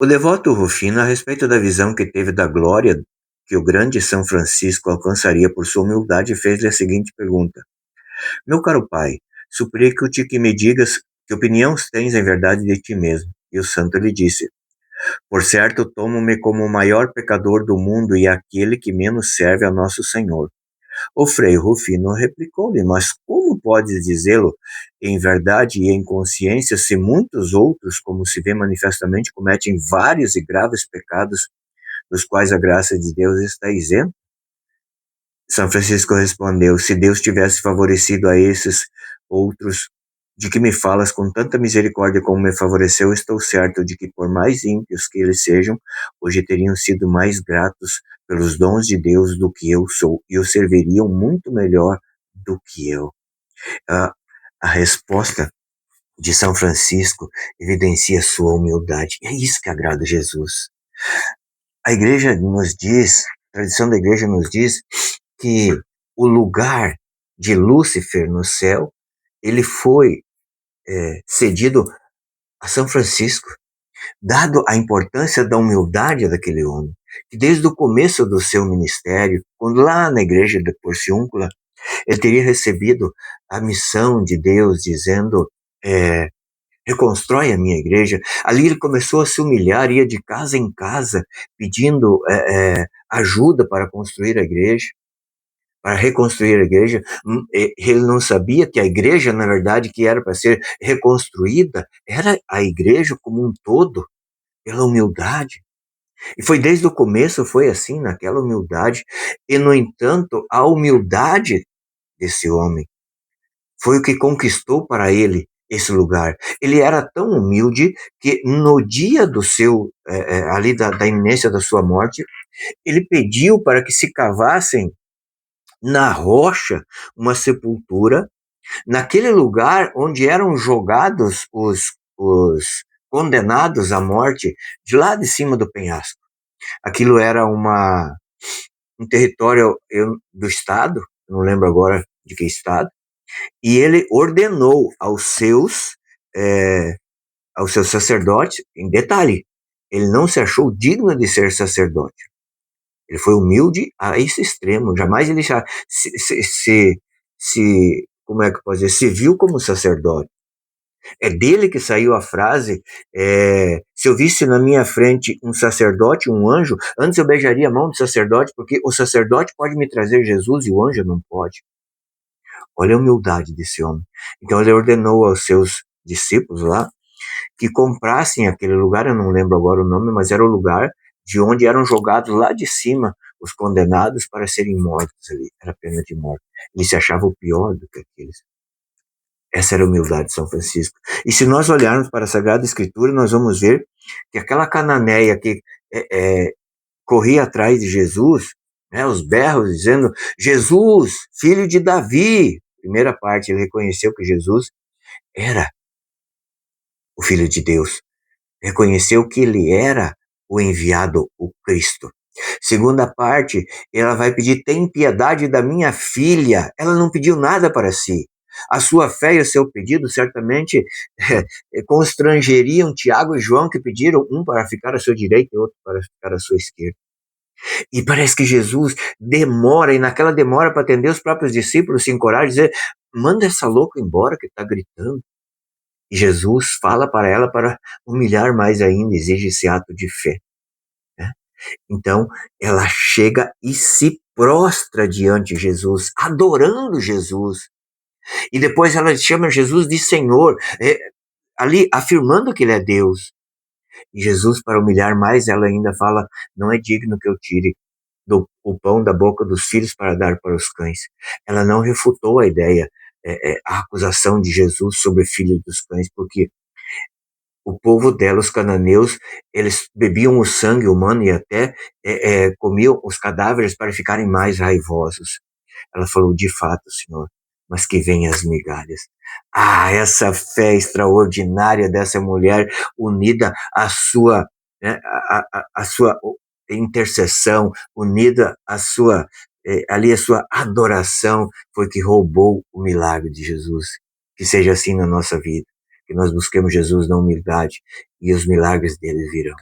O devoto Rufino, a respeito da visão que teve da glória que o grande São Francisco alcançaria por sua humildade, fez-lhe a seguinte pergunta: Meu caro pai, suplico-te que me digas que opinião tens em verdade de ti mesmo. E o santo lhe disse: Por certo, tomo-me como o maior pecador do mundo e aquele que menos serve a nosso Senhor. O Frei Rufino replicou-lhe: Mas como podes dizê-lo em verdade e em consciência, se muitos outros, como se vê manifestamente, cometem vários e graves pecados, dos quais a graça de Deus está isenta? São Francisco respondeu: Se Deus tivesse favorecido a esses outros de que me falas com tanta misericórdia como me favoreceu, estou certo de que, por mais ímpios que eles sejam, hoje teriam sido mais gratos pelos dons de Deus do que eu sou, e o serviriam muito melhor do que eu. A, a resposta de São Francisco evidencia sua humildade. É isso que agrada a Jesus. A igreja nos diz, a tradição da igreja nos diz que o lugar de Lúcifer no céu, ele foi cedido a São Francisco, dado a importância da humildade daquele homem, que desde o começo do seu ministério, quando lá na igreja de Porciúncula, ele teria recebido a missão de Deus, dizendo, reconstrói a minha igreja. Ali ele começou a se humilhar, ia de casa em casa, pedindo ajuda para construir a igreja, para reconstruir a igreja. Ele não sabia que a igreja, na verdade, que era para ser reconstruída, era a igreja como um todo, pela humildade. E foi desde o começo, foi assim, naquela humildade. E, no entanto, a humildade desse homem foi o que conquistou para ele esse lugar. Ele era tão humilde que no dia do seu, ali da iminência da sua morte, ele pediu para que se cavassem na rocha uma sepultura, naquele lugar onde eram jogados os condenados à morte, de lá de cima do penhasco. Aquilo era um território do Estado, não lembro agora de que Estado, e ele ordenou aos seus sacerdotes, em detalhe, ele não se achou digno de ser sacerdote. Ele foi humilde a esse extremo. Jamais ele já como é que pode dizer, se viu como sacerdote. É dele que saiu a frase: se eu visse na minha frente um sacerdote, um anjo, antes eu beijaria a mão do sacerdote, porque o sacerdote pode me trazer Jesus e o anjo não pode. Olha a humildade desse homem. Então ele ordenou aos seus discípulos lá que comprassem aquele lugar, eu não lembro agora o nome, mas era o lugar de onde eram jogados lá de cima os condenados para serem mortos ali. Era pena de morte. Ele se achava o pior do que aqueles. Essa era a humildade de São Francisco. E se nós olharmos para a Sagrada Escritura, nós vamos ver que aquela cananeia que corria atrás de Jesus, né, os berros dizendo: Jesus, filho de Davi. Primeira parte, ele reconheceu que Jesus era o Filho de Deus. Reconheceu que ele era o enviado, o Cristo. Segunda parte, ela vai pedir: tem piedade da minha filha. Ela não pediu nada para si. A sua fé e o seu pedido certamente constrangeriam Tiago e João, que pediram, um para ficar à sua direita e outro para ficar à sua esquerda. E parece que Jesus demora, e naquela demora para atender os próprios discípulos, se encoraja a dizer: manda essa louca embora que está gritando. E Jesus fala para ela para humilhar mais ainda, exige esse ato de fé. Né? Então, ela chega e se prostra diante de Jesus, adorando Jesus. E depois ela chama Jesus de Senhor, ali afirmando que ele é Deus. E Jesus, para humilhar mais, ela ainda fala: não é digno que eu tire o pão da boca dos filhos para dar para os cães. Ela não refutou a ideia, a acusação de Jesus sobre filho dos cães, porque o povo dela, os cananeus, eles bebiam o sangue humano e até comiam os cadáveres para ficarem mais raivosos. Ela falou: de fato, Senhor, mas que venham as migalhas. Ah, essa fé extraordinária dessa mulher, unida à sua, né, a sua intercessão, unida à sua, ali a sua adoração, foi que roubou o milagre de Jesus. Que seja assim na nossa vida, que nós busquemos Jesus na humildade e os milagres dele virão.